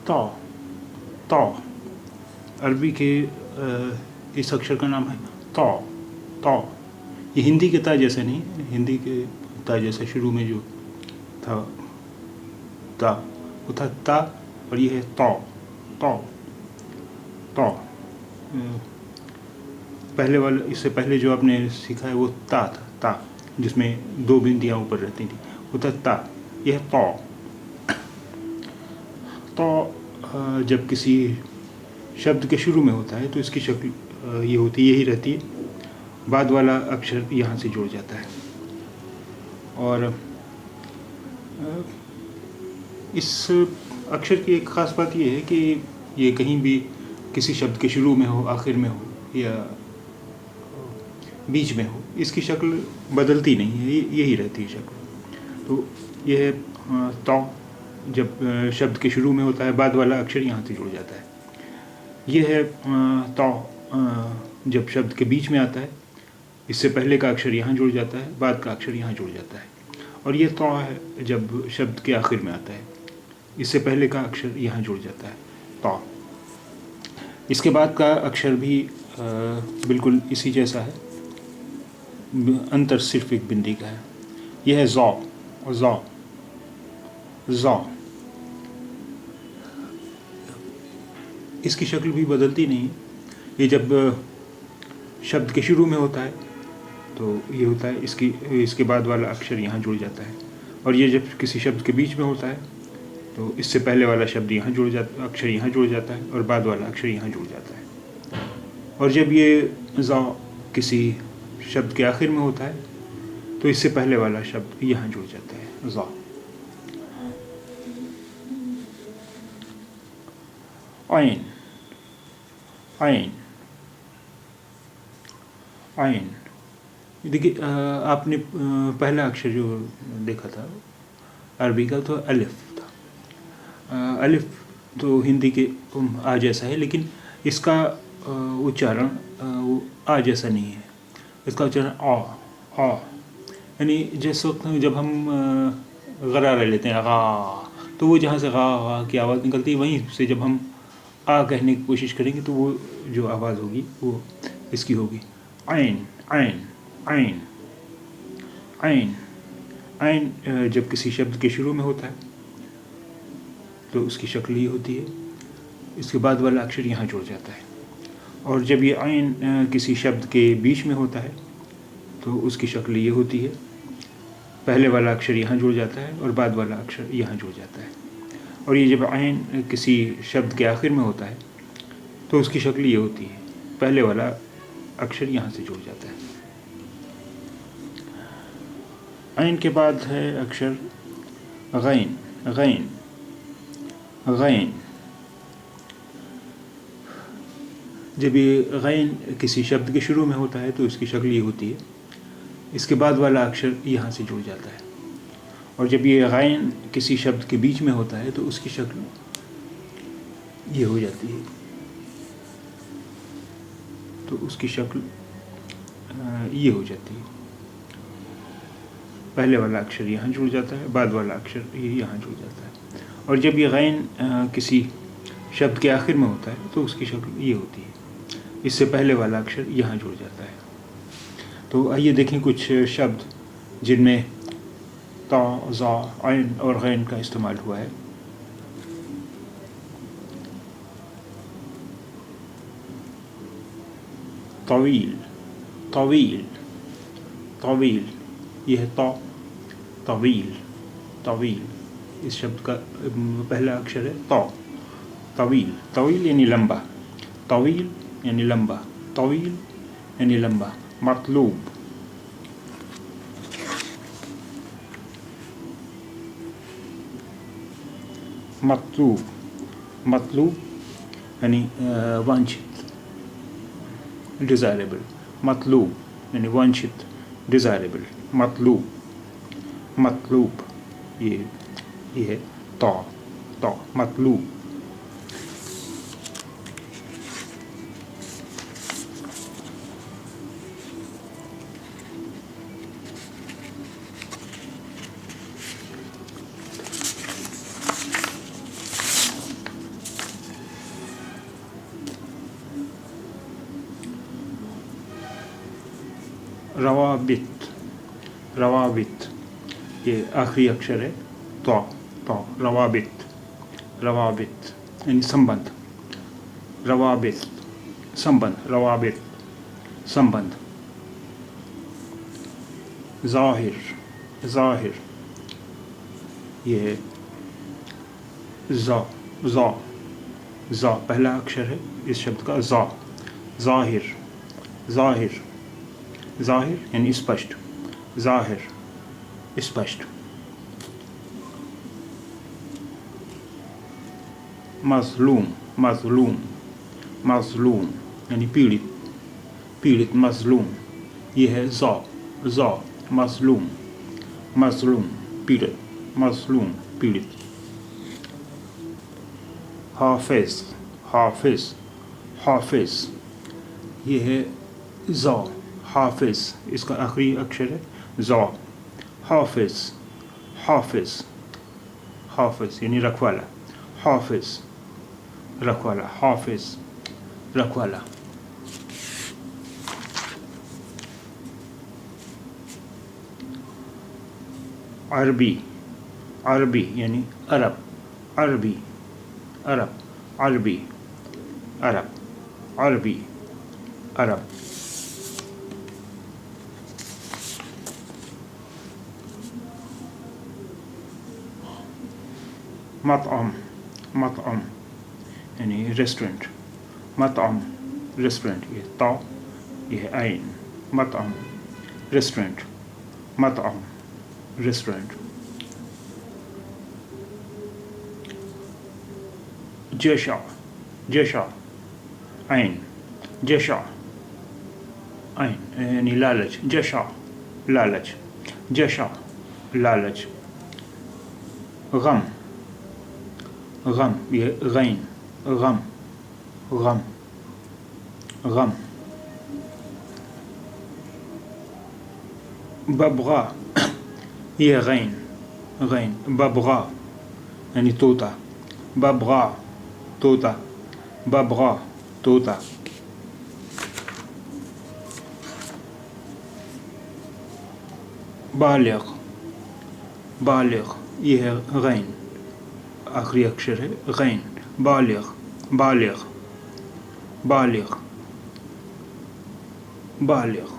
तौ तौ अरबी के इस अक्षर का नाम है तौ तौ। ये हिंदी के ता जैसे नहीं, हिंदी के ता जैसे शुरू में जो था ता वो था ता, और ये है तौ तौ तौ। पहले वाला, इससे पहले जो आपने सीखा है वो ता था, ता जिसमें दो बिंदियाँ ऊपर रहती थी, वो था ता। यह है तौ। तौ जब किसी शब्द के शुरू में होता है तो इसकी शक्ल ये होती, यही रहती है, बाद वाला अक्षर यहाँ से जुड़ जाता है। और इस अक्षर की एक ख़ास बात ये है कि ये कहीं भी किसी शब्द के शुरू में हो, आखिर में हो या बीच में हो, इसकी शक्ल बदलती नहीं है, यही रहती है शक्ल। तो यह है तौ, जब शब्द के शुरू में होता है, बाद वाला अक्षर यहाँ से जुड़ जाता है। यह है तौ, जब शब्द के बीच में आता है, इससे पहले का अक्षर यहाँ जुड़ जाता है, बाद का अक्षर यहाँ जुड़ जाता है। और ये तौ है जब शब्द के आखिर में आता है, इससे पहले का अक्षर यहाँ जुड़ जाता है, तौ। इसके बाद का अक्षर भी बिल्कुल इसी जैसा है, अंतर सिर्फ एक बिंदी का है। यह है ज़ौ ज़ौ ज़ौ। इसकी शक्ल भी बदलती नहीं है। ये जब शब्द के शुरू में होता है तो ये होता है, इसके बाद वाला अक्षर यहाँ जुड़ जाता है। और ये जब किसी शब्द के बीच में होता है तो इससे पहले वाला शब्द यहाँ जुड़ जाता, अक्षर यहाँ जुड़ जाता है, और बाद वाला अक्षर यहाँ जुड़ जाता है। और जब ये ज़ौ किसी शब्द के आखिर में होता है तो इससे पहले वाला शब्द यहाँ जुड़ जाता है, ज़ौ। आइन आइन आइन। देखिए, आपने पहला अक्षर जो देखा था अरबी का तो अलिफ था। अलिफ तो हिंदी के आ जैसा है, लेकिन इसका उच्चारण आ जैसा नहीं है। इसका उच्चारण आ, यानी जिस वक्त जब हम गरारा लेते हैं गा, तो वो जहाँ से गा की आवाज़ निकलती है, वहीं से जब हम आ कहने की कोशिश करेंगे तो वो जो आवाज़ होगी वो इसकी होगी, आइन आइन आइन आइन आइन। जब किसी शब्द के शुरू में होता है तो उसकी शक्ल ये होती है, इसके बाद वाला अक्षर यहाँ जुड़ जाता है। और जब ये आइन किसी शब्द के बीच में होता है तो उसकी शक्ल ये होती है, पहले वाला अक्षर यहाँ जुड़ जाता है और बाद वाला अक्षर यहाँ जुड़ जाता है। और ये जब आइन किसी शब्द के आखिर में होता है तो उसकी शक्ल ये होती है, पहले वाला अक्षर यहाँ से जुड़ जाता है। आइन के बाद है अक्षर गैन गैन गैन। जब ये गैन किसी शब्द के शुरू में होता है तो इसकी शक्ल ये होती है, इसके बाद वाला अक्षर यहाँ से जुड़ जाता है। और जब ये गैन किसी शब्द के बीच में होता है तो उसकी शक्ल ये हो जाती है, तो उसकी शक्ल ये हो जाती है, पहले वाला अक्षर यहाँ जुड़ जाता है, बाद वाला अक्षर ये यहाँ जुड़ जाता है। और जब ये गैन किसी शब्द के आखिर में होता है तो उसकी शक्ल ये होती है, इससे पहले वाला अक्षर यहाँ जुड़ जाता है। तो आइए देखें कुछ शब्द जिनमें ता, ज़ा, आइन और गैन का इस्तेमाल हुआ है। तवील तवील तवील, यह है ता, तवील तवील। इस शब्द का पहला अक्षर है ता, तवील। तवील यानी लंबा, तवील यानी लंबा, तवील यानी लंबा। मतलूब मतलूब मतलूब यानी वांछित, डिज़ायरेबल। मतलूब यानी वांछित, डिज़ायरेबल। मतलूब मतलूब, ये है ता ता, मतलूब। रवाबित, रवाबित, ये आखिरी अक्षर है तो, रवाबित, रवाबित यानी संबंध, रवाबित संबंध, रवाबित संबंध। ज़ाहिर, ज़ाहिर, ये ज़ा, ज़ा, ज़ा पहला अक्षर है इस शब्द का, ज़ा, ज़ाहिर, ज़ाहिर, ज़ाहिर यानी स्पष्ट, ज़ाहिर स्पष्ट। मज़लूम, मज़लूम, मज़लूम यानी पीड़ित, पीड़ित, मज़लूम, ये है ज़ा, ज़ा, मज़लूम, मज़लूम पीड़ित, मज़लूम पीड़ित। हाफिज़, हाफिज़, हाफिज़, ये है ज़ा, हाफिज़ इसका आखिरी अक्षर है ज़ा, हाफिज़, हाफिज़, हाफिज़ यानी रखवाला, हाफिज़ रखवाला, हाफिज़ रखवाला। अरबी, अरबी यानी अरब, अरबी, अरब, अरबी, अरब, अरबी, अरब। मतअम, मतअम यानी रेस्टोरेंट, मतअम रेस्टोरेंट, ये ता, ये है आइन, मतअम रेस्टोरेंट, मतअम रेस्टोरेंट। जशा, जशा आइन, जशा आइन यानी लालच, जशा लालच, जशा लालच। गम, गम, ये गैन, गम, गम, गम। बबगा, ये गैन, गैन, बबगा यानी तोता, बबगा तोता, बबगा तोता। बालिग, बालिग, ये है गैन, आखिरी अक्षर है गैन, बालिग, बालिग, बालिग, बालिग।